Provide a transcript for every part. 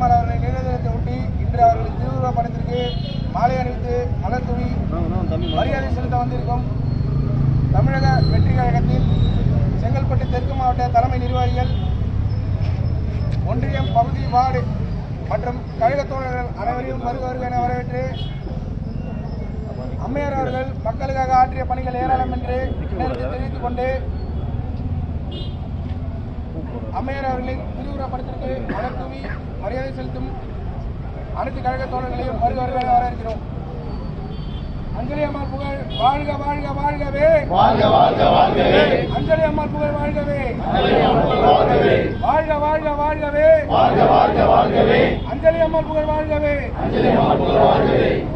அம்மாள் அவர்களை நினைவு தினத்தை ஒட்டி இன்று அவர்களின் திருவுருவப் படத்திற்கு மாலை அணிவித்து மலர் தூவி மரியாதை செலுத்த வந்திருக்கும் தமிழக வெற்றி கழகத்தில் செங்கல்பட்டு தெற்கு மாவட்ட தலைமை நிர்வாகிகள், ஒன்றியம், பகுதி, வார்டு மற்றும் கழக தோழர்கள் அனைவரையும் வருக என வரவேற்று, அம்மையார் அவர்கள் மக்களுக்காக ஆற்றிய பணிகள் ஏராளம் என்று தெரிவித்துக் கொண்டு அம்மையார் அவர்களின் திருவுருவப் படத்திற்கு மலர் தூவி மரியாதை செலுத்தும் அனைத்து கழக தோழர்களையும் வருக என வரவேற்கிறோம். அஞ்சலி அம்மாள் புகழ் வாழ்க வாழ்க வாழ்கவே, அஞ்சலி அம்மாள் புகழ் வாழ்கவே, வாழ்க வாழ்க வாழ்கவே, அஞ்சலி அம்மாள் புகழ் வாழ்கவே,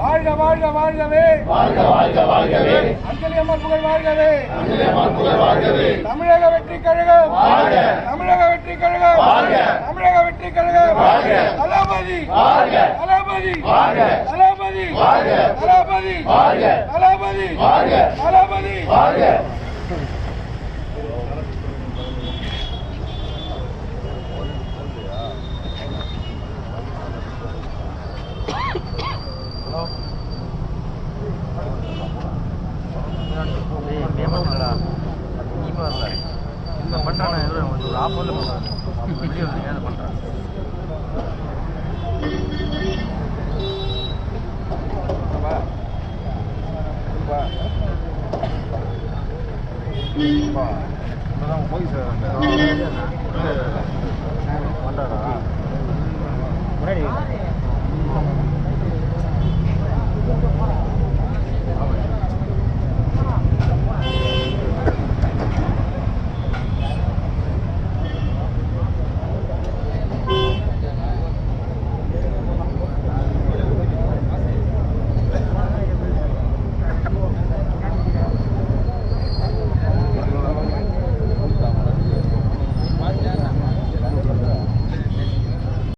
வாழ்க வாழ்க வாழ்கவே, அஞ்சலி அம்மாள் புகழ் வாழ்கவே. தமிழக வெற்றி கழகம், தமிழக வெற்றி கழகம், தமிழக வெற்றி கழகம், தளபதி தளபதி தளபதி தளபதி தளபதி தளபதி. பண்றான ஒரு ஆஃபர்ல